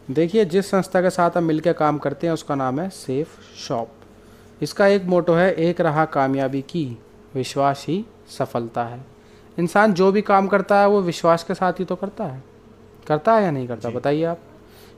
देखिए, जिस संस्था के साथ हम मिलकर काम करते हैं उसका नाम है सेफ शॉप। इसका एक मोटो है, एक राह कामयाबी की, विश्वास ही सफलता है। इंसान जो भी काम करता है वो विश्वास के साथ ही तो करता है या नहीं करता, जी। बताइए आप।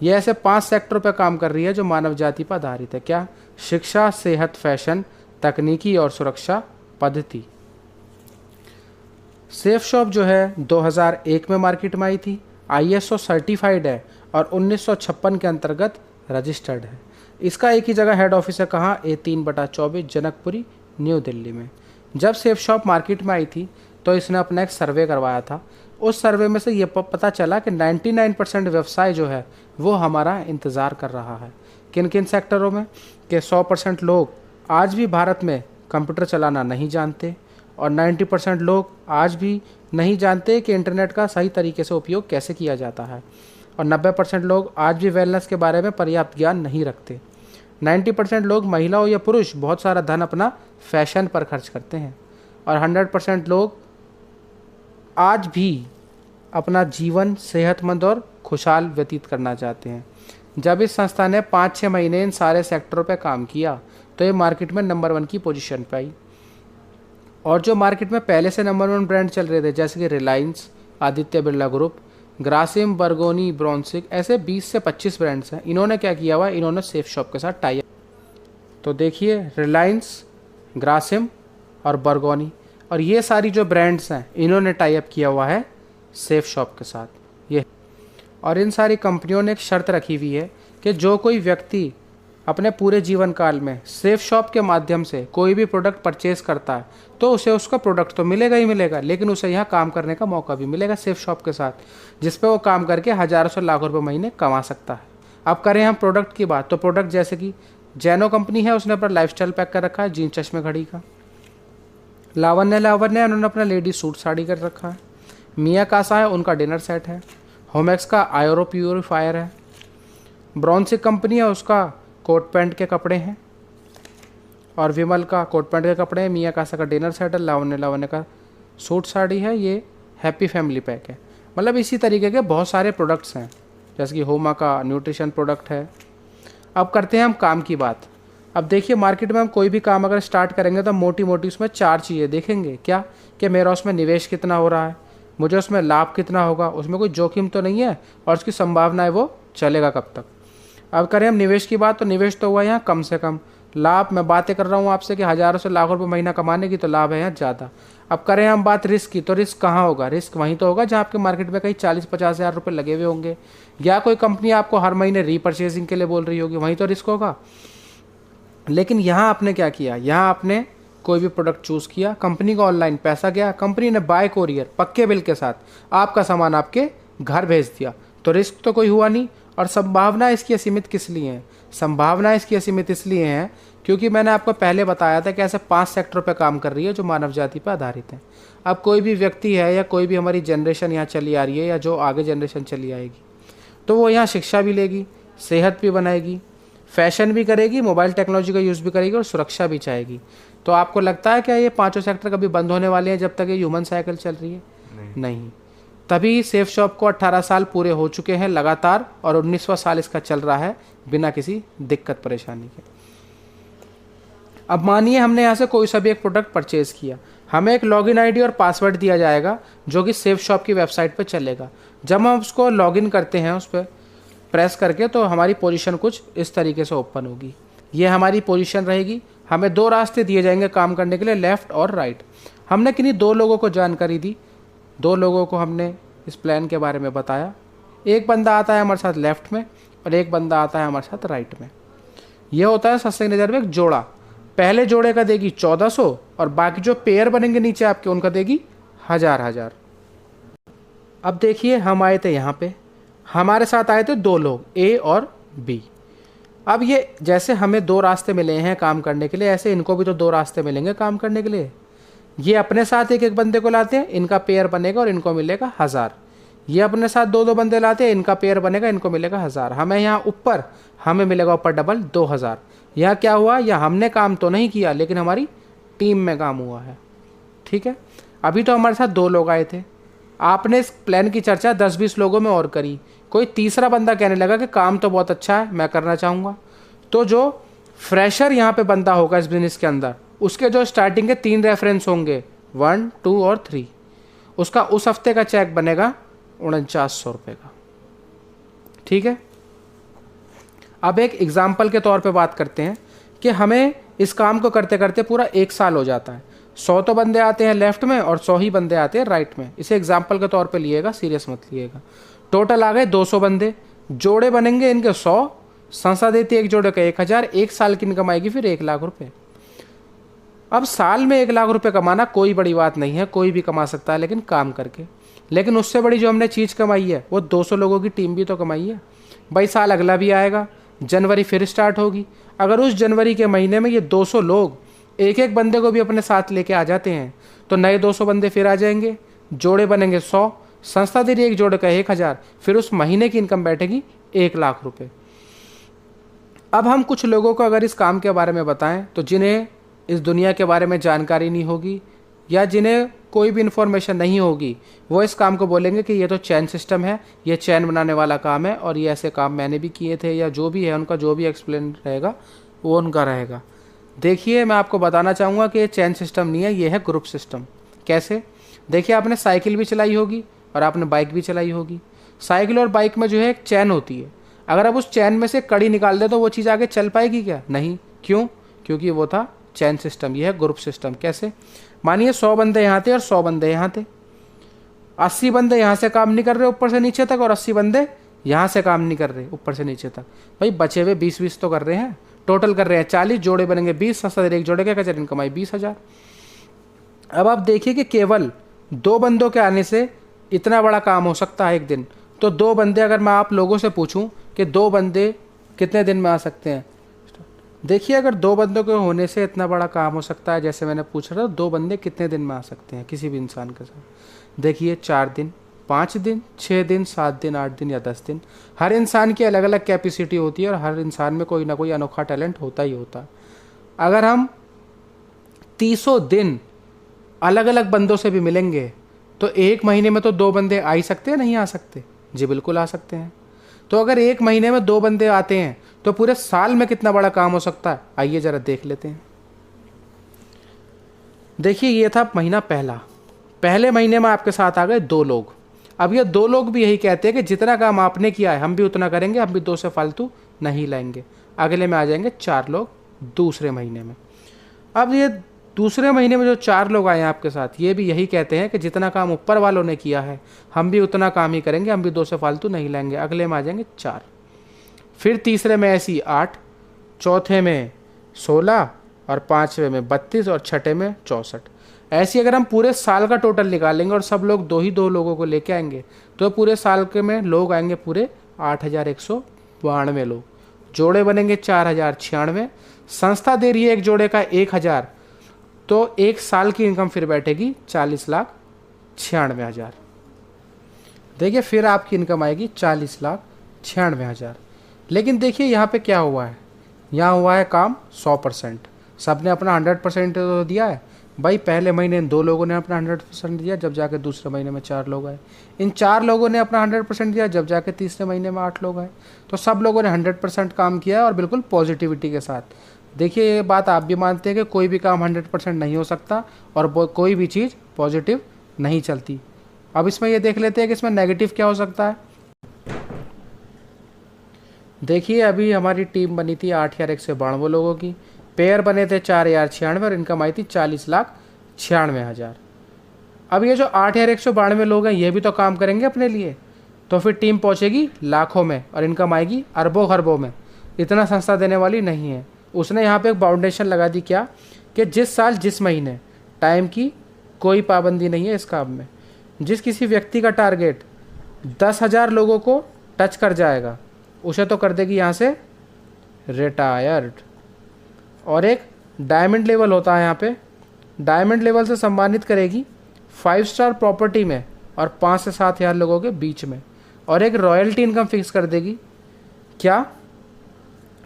ये ऐसे 5 सेक्टरों पर काम कर रही है जो मानव जाति पर आधारित है। क्या? शिक्षा, सेहत, फैशन, तकनीकी और सुरक्षा पद्धति। सेफ शॉप जो है 2001 में मार्केट में आई थी, आईएसओ सर्टिफाइड है और 1956 के अंतर्गत रजिस्टर्ड है। इसका एक ही जगह हेड ऑफिस है, कहाँ? A3/24 जनकपुरी, न्यू दिल्ली में। जब सेफ शॉप मार्केट में आई थी तो इसने अपना एक सर्वे करवाया था। उस सर्वे में से ये पता चला कि 99% व्यवसाय जो है वो हमारा इंतज़ार कर रहा है। किन किन सेक्टरों में? कि 100% लोग आज भी भारत में कंप्यूटर चलाना नहीं जानते और 90% लोग आज भी नहीं जानते कि इंटरनेट का सही तरीके से उपयोग कैसे किया जाता है और 90% लोग आज भी वेलनेस के बारे में पर्याप्त ज्ञान नहीं रखते। 90% लोग, महिला हो या पुरुष, बहुत सारा धन अपना फैशन पर खर्च करते हैं और 100% लोग आज भी अपना जीवन सेहतमंद और खुशहाल व्यतीत करना चाहते हैं। जब इस संस्था ने 5-6 महीने इन सारे सेक्टरों पर काम किया तो ये मार्केट में नंबर 1 की पोजीशन पर आई। और जो मार्केट में पहले से नंबर 1 ब्रांड चल रहे थे जैसे कि रिलायंस, आदित्य बिरला ग्रुप, ग्रासिम, बर्गोनी, ब्रॉन्सिक, ऐसे 20 से 25 ब्रांड्स हैं। इन्होंने क्या किया हुआ? इन्होंने सेफ शॉप के साथ टाई अप। तो देखिए, रिलायंस, ग्रासिम और बर्गोनी और ये सारी जो ब्रांड्स हैं इन्होंने टाई अप किया हुआ है सेफ शॉप के साथ। ये और इन सारी कंपनियों ने एक शर्त रखी हुई है कि जो कोई व्यक्ति अपने पूरे जीवन काल में सेफ शॉप के माध्यम से कोई भी प्रोडक्ट परचेज करता है तो उसे उसका प्रोडक्ट तो मिलेगा ही मिलेगा, लेकिन उसे यहाँ काम करने का मौका भी मिलेगा सेफ शॉप के साथ, जिस पे वो काम करके हज़ारों से लाखों रुपए महीने कमा सकता है। अब करें हम प्रोडक्ट की बात, तो प्रोडक्ट जैसे कि जैनो कंपनी है, उसने अपना लाइफस्टाइल पैक कर रखा है जीन चश्मे घड़ी का। लावण्य उन्होंने अपना लेडी सूट साड़ी कर रखा है। मिया कासा है, उनका डिनर सेट है। होमेक्स का आयरो प्यूरीफायर है। ब्रॉन्सिक कंपनी है, उसका कोट पैंट के कपड़े हैं। और विमल का कोट पैंट के कपड़े हैं। मिया कासा का डिनर सेट है। लावण्य का सूट साड़ी है। ये हैप्पी फैमिली पैक है। मतलब इसी तरीके के बहुत सारे प्रोडक्ट्स हैं, जैसे कि होमा का न्यूट्रिशन प्रोडक्ट है। अब करते हैं हम काम की बात। अब देखिए, मार्केट में हम कोई भी काम अगर स्टार्ट करेंगे तो मोटी मोटी उसमें 4 चीज़ें देखेंगे। क्या? कि मेरा उसमें निवेश कितना हो रहा है, मुझे उसमें लाभ कितना होगा, उसमें कोई जोखिम तो नहीं है, और उसकी संभावना है वो चलेगा कब तक। अब करें हम निवेश की बात, तो निवेश तो हुआ यहाँ कम से कम। लाभ, मैं बातें कर रहा हूँ आपसे कि हज़ारों से लाखों रुपए महीना कमाने की, तो लाभ है यहाँ ज़्यादा। अब करें हम बात रिस्क की, तो रिस्क कहाँ होगा? रिस्क वहीं तो होगा जहाँ आपके मार्केट में कहीं 40-50 हज़ार रुपये लगे हुए होंगे, या कोई कंपनी आपको हर महीने रीपरचेजिंग के लिए बोल रही होगी, वहीं तो रिस्क होगा। लेकिन यहाँ आपने क्या किया? यहाँ आपने कोई भी प्रोडक्ट चूज़ किया, कंपनी को ऑनलाइन पैसा गया, कंपनी ने बाय कोरियर पक्के बिल के साथ आपका सामान आपके घर भेज दिया, तो रिस्क तो कोई हुआ नहीं। और संभावना इसकी असीमित किस लिए है? संभावना इसकी असीमित इसलिए है क्योंकि मैंने आपको पहले बताया था कि ऐसे 5 सेक्टरों पर काम कर रही है जो मानव जाति पर आधारित है। अब कोई भी व्यक्ति है या कोई भी हमारी जनरेशन यहाँ चली आ रही है या जो आगे जनरेशन चली आएगी, तो वो यहाँ शिक्षा भी लेगी, सेहत भी बनाएगी, फैशन भी करेगी, मोबाइल टेक्नोलॉजी का यूज़ भी करेगी और सुरक्षा भी चाहेगी। तो आपको लगता है क्या ये 5 सेक्टर कभी बंद होने वाले हैं जब तक ये ह्यूमन साइकिल चल रही है? नहीं। तभी सेफ शॉप को 18 साल पूरे हो चुके हैं लगातार, और 19वां साल इसका चल रहा है बिना किसी दिक्कत परेशानी के। अब मानिए हमने यहाँ से कोई सा भी एक प्रोडक्ट परचेज किया, हमें एक लॉगिन आईडी और पासवर्ड दिया जाएगा जो कि सेफ शॉप की वेबसाइट पर चलेगा। जब हम उसको लॉगिन करते हैं उस पर प्रेस करके, तो हमारी पोजीशन कुछ इस तरीके से ओपन होगी। ये हमारी पोजीशन रहेगी। हमें 2 रास्ते दिए जाएंगे काम करने के लिए, लेफ़्ट और राइट। हमने किन्हीं 2 लोगों को जानकारी दी, 2 लोगों को हमने इस प्लान के बारे में बताया। एक बंदा आता है हमारे साथ लेफ़्ट में और एक बंदा आता है हमारे साथ राइट में। यह होता है सत्संग नज़र में एक जोड़ा। पहले जोड़े का देगी 1400 और बाकी जो पेयर बनेंगे नीचे आपके उनका देगी 1000। अब देखिए, हम आए थे यहाँ पे, हमारे साथ आए थे 2 लोग, ए और बी। अब ये जैसे हमें 2 रास्ते मिले हैं काम करने के लिए, ऐसे इनको भी तो 2 रास्ते मिलेंगे काम करने के लिए। ये अपने साथ एक बंदे को लाते हैं, इनका पेयर बनेगा और इनको मिलेगा 1000। ये अपने साथ 2 बंदे लाते हैं, इनका पेयर बनेगा, इनको मिलेगा 1000। हमें यहाँ ऊपर हमें मिलेगा ऊपर डबल 2000। यह क्या हुआ? या हमने काम तो नहीं किया लेकिन हमारी टीम में काम हुआ है। ठीक है, अभी तो हमारे साथ 2 लोग आए थे, आपने इस प्लान की चर्चा 10-20 लोगों में और करी, कोई तीसरा बंदा कहने लगा कि काम तो बहुत अच्छा है, मैं करना चाहूँगा, तो जो फ्रेशर यहाँ पे बंदा होगा इस बिजनेस के अंदर, उसके जो स्टार्टिंग के 3 रेफरेंस होंगे 1, 2 और 3, उसका उस हफ्ते का चेक बनेगा 4900 रुपये का। ठीक है, अब एक एग्जाम्पल के तौर पे बात करते हैं कि हमें इस काम को करते करते पूरा 1 साल हो जाता है। 100 तो बंदे आते हैं लेफ्ट में और 100 ही बंदे आते हैं राइट में। इसे एग्जाम्पल के तौर पे लिएगा, सीरियस मत लिएगा। टोटल आ गए 200 बंदे, जोड़े बनेंगे इनके 100, संस्था देती है एक जोड़े का 1000, 1 साल की इनकम आएगी फिर 1 लाख रुपए। अब साल में 1 लाख रुपए कमाना कोई बड़ी बात नहीं है, कोई भी कमा सकता है, लेकिन काम करके। लेकिन उससे बड़ी जो हमने चीज़ कमाई है वो 200 लोगों की टीम भी तो कमाई है भाई। साल अगला भी आएगा, जनवरी फिर स्टार्ट होगी। अगर उस जनवरी के महीने में ये 200 लोग एक एक बंदे को भी अपने साथ लेके आ जाते हैं तो नए 200 बंदे फिर आ जाएंगे, जोड़े बनेंगे 100, संस्था दे रही है एक जोड़े का 1000, फिर उस महीने की इनकम बैठेगी 1 लाख रुपए। अब हम कुछ लोगों को अगर इस काम के बारे में बताएं तो जिन्हें इस दुनिया के बारे में जानकारी नहीं होगी या जिन्हें कोई भी इन्फॉर्मेशन नहीं होगी, वो इस काम को बोलेंगे कि ये तो चैन सिस्टम है, ये चैन बनाने वाला काम है और ये ऐसे काम मैंने भी किए थे, या जो भी है उनका जो भी एक्सप्लेन रहेगा वो उनका रहेगा। देखिए, मैं आपको बताना चाहूँगा कि ये चैन सिस्टम नहीं है, ये है ग्रुप सिस्टम। कैसे? देखिए, आपने साइकिल भी चलाई होगी और आपने बाइक भी चलाई होगी। साइकिल और बाइक में जो है एक चैन होती है, अगर आप उस चैन में से कड़ी निकाल दे तो वो चीज़ आगे चल पाएगी क्या? नहीं। क्यों? क्योंकि वो था चैन सिस्टम। ये है ग्रुप सिस्टम। कैसे? मानिए 100 बंदे यहाँ थे और 100 बंदे यहाँ थे, 80 बंदे यहाँ से काम नहीं कर रहे ऊपर से नीचे तक और 80 बंदे यहाँ से काम नहीं कर रहे ऊपर से नीचे तक। भाई बचे हुए 20-20 तो कर रहे हैं, टोटल कर रहे हैं 40, जोड़े बनेंगे 20, 7 एक जोड़े का इनकम कमाई 20,000। अब आप देखिए कि केवल 2 बंदों के आने से इतना बड़ा काम हो सकता है एक दिन। तो 2 बंदे, अगर मैं आप लोगों से पूछूं कि 2 बंदे कितने दिन में आ सकते हैं, देखिए अगर 2 बंदों के होने से इतना बड़ा काम हो सकता है, जैसे मैंने पूछा था 2 बंदे कितने दिन में आ सकते हैं किसी भी इंसान के साथ। देखिए 4 दिन, 5 दिन, 6 दिन, 7 दिन, 8 दिन या 10 दिन। हर इंसान की अलग अलग कैपेसिटी होती है और हर इंसान में कोई ना कोई अनोखा टैलेंट होता ही होता है। अगर हम 300 दिन अलग अलग बंदों से भी मिलेंगे तो 1 महीने में तो 2 बंदे आ ही सकते हैं, नहीं आ सकते? जी बिल्कुल आ सकते हैं। तो अगर 1 महीने में 2 बंदे आते हैं तो पूरे साल में कितना बड़ा काम हो सकता है, आइए जरा देख लेते हैं। देखिए ये था महीना पहला, पहले महीने में आपके साथ आ गए 2 लोग। अब ये 2 लोग भी यही कहते हैं कि जितना काम आपने किया है हम भी उतना करेंगे, हम भी 2 से फालतू नहीं लाएंगे। अगले में आ जाएंगे 4 लोग दूसरे महीने में। अब ये दूसरे महीने में जो 4 लोग आए हैं आपके साथ, ये भी यही कहते हैं कि जितना काम ऊपर वालों ने किया है हम भी उतना काम ही करेंगे, हम भी 2 से फालतू नहीं लाएंगे। अगले में आ जाएंगे 4, फिर तीसरे में ऐसी 8, चौथे में 16 और 5वें में 32 और छठे में 64। ऐसी अगर हम पूरे साल का टोटल निकालेंगे और सब लोग 2 लोगों को लेके आएंगे तो पूरे साल के में लोग आएंगे पूरे 8192 लोग। जोड़े बनेंगे 4096। संस्था दे रही है एक जोड़े का 1000, तो 1 साल की इनकम फिर बैठेगी 40,96,000। देखिए फिर आपकी इनकम आएगी 40,96,000। लेकिन देखिए यहाँ पे क्या हुआ है, यहाँ हुआ है काम 100%। सबने अपना 100% तो दिया है भाई। पहले महीने 2 लोगों ने अपना 100% दिया, जब जाके दूसरे महीने में 4 लोग आए। इन 4 लोगों ने अपना 100% दिया, जब जाके तीसरे महीने में 8 लोग आए। तो सब लोगों ने 100% काम किया है और बिल्कुल पॉजिटिविटी के साथ। देखिए ये बात आप भी मानते हैं कि कोई भी काम 100% नहीं हो सकता और कोई भी चीज़ पॉजिटिव नहीं चलती। अब इसमें ये देख लेते हैं कि इसमें नेगेटिव क्या हो सकता है। देखिए अभी हमारी टीम बनी थी 8,192 लोगों की, पेयर बने थे 4,096 और इनकम आई थी 40,96,000। अब ये जो 8,192 लोग हैं ये भी तो काम करेंगे अपने लिए, तो फिर टीम पहुंचेगी लाखों में और इनकम आएगी अरबों खरबों में। इतना संस्था देने वाली नहीं है। उसने यहाँ पे एक बाउंडेशन लगा दी, क्या कि जिस साल जिस महीने, टाइम की कोई पाबंदी नहीं है इस काम में। जिस किसी व्यक्ति का टारगेट 10,000 लोगों को टच कर जाएगा उसे तो कर देगी यहाँ से रिटायर्ड। और एक डायमंड लेवल होता है यहाँ पे, डायमंड लेवल से सम्मानित करेगी 5 स्टार प्रॉपर्टी में और 5 से 7 हज़ार लोगों के बीच में। और एक रॉयल्टी इनकम फिक्स कर देगी, क्या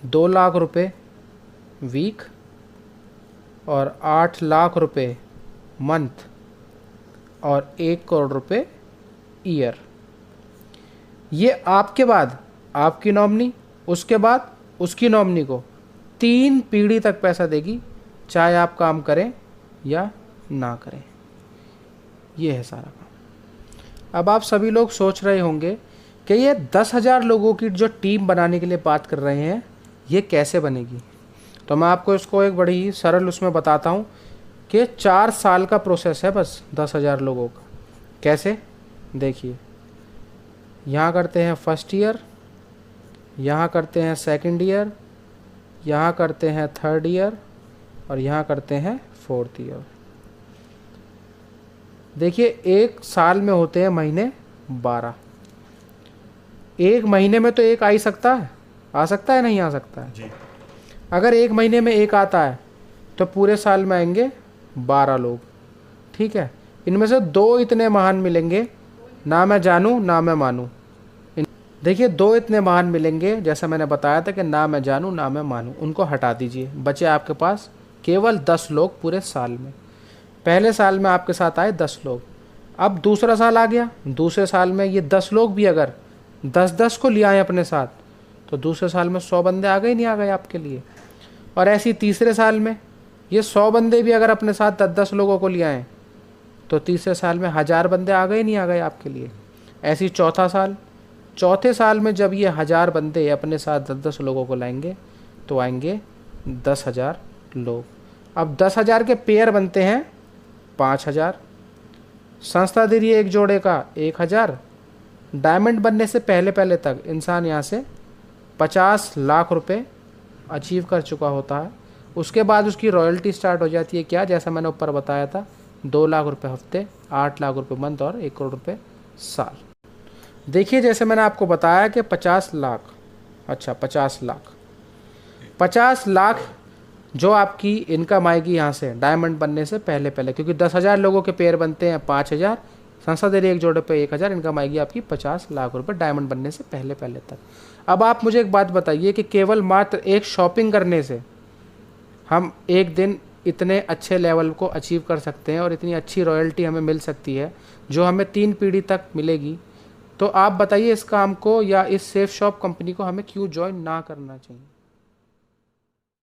2 लाख रुपए वीक और 8 लाख रुपए मंथ और 1 करोड़ रुपए ईयर। ये आपके बाद आपकी नॉमिनी, उसके बाद उसकी नॉमिनी को 3 पीढ़ी तक पैसा देगी, चाहे आप काम करें या ना करें। ये है सारा काम। अब आप सभी लोग सोच रहे होंगे कि ये 10,000 लोगों की जो टीम बनाने के लिए बात कर रहे हैं, ये कैसे बनेगी। तो मैं आपको इसको एक बड़ी ही सरल उसमें बताता हूँ कि 4 साल का प्रोसेस है बस 10,000 लोगों का। कैसे, देखिए, यहाँ करते हैं फर्स्ट ईयर, यहाँ करते हैं सेकंड ईयर, यहाँ करते हैं थर्ड ईयर और यहाँ करते हैं फोर्थ ईयर। देखिए, एक साल में होते हैं महीने 12। एक महीने में तो एक आ ही सकता है, आ सकता है नहीं आ सकता है जी। अगर एक महीने में एक आता है तो पूरे साल में आएंगे 12 लोग, ठीक है। इनमें से 2 इतने महान मिलेंगे, ना मैं जानूं ना मैं मानूं। देखिए, 2 इतने महान मिलेंगे, जैसा मैंने बताया था कि ना मैं जानूं ना मैं मानूं, उनको हटा दीजिए। बचे आपके पास केवल 10 लोग पूरे साल में। पहले साल में आपके साथ आए 10 लोग। अब दूसरा साल आ गया, दूसरे साल में ये 10 लोग भी अगर 10-10 को ले आए अपने साथ, तो दूसरे साल में 100 बंदे आ गए नहीं आ गए आपके लिए। और ऐसी तीसरे साल में ये 100 बंदे भी अगर अपने साथ 10-10 लोगों को ले आए, तो तीसरे साल में 1000 बंदे आ गए नहीं आ गए आपके लिए। ऐसी चौथा साल, चौथे साल में जब ये 1000 बंदे अपने साथ 10-10 लोगों को लाएंगे, तो आएंगे 10,000 लोग। अब 10,000 के पेयर बनते हैं 5,000। संस्था दे रही है एक जोड़े का 1,000। डायमंड बनने से पहले पहले तक इंसान यहाँ से 50 लाख रुपए अचीव कर चुका होता है। उसके बाद उसकी रॉयल्टी स्टार्ट हो जाती है, क्या, जैसा मैंने ऊपर बताया था, 2 लाख रुपए हफ्ते, 8 लाख रुपए मंथ और 1 करोड़ रुपए साल। देखिए, जैसे मैंने आपको बताया कि 50 लाख, अच्छा 50 लाख, 50 लाख जो आपकी इनकम आएगी यहाँ से डायमंड बनने से पहले पहले, क्योंकि 10,000 लोगों के पेयर बनते हैं 5,000, संस्था दे रही है एक जोड़े पे 1,000, इनकम आएगी आपकी 50 लाख रुपए डायमंड बनने से पहले पहले तक। अब आप मुझे एक बात बताइए कि केवल मात्र एक शॉपिंग करने से हम एक दिन इतने अच्छे लेवल को अचीव कर सकते हैं और इतनी अच्छी रॉयल्टी हमें मिल सकती है जो हमें 3 पीढ़ी तक मिलेगी। तो आप बताइए, इस काम को या इस सेफ शॉप कंपनी को हमें क्यों ज्वाइन ना करना चाहिए।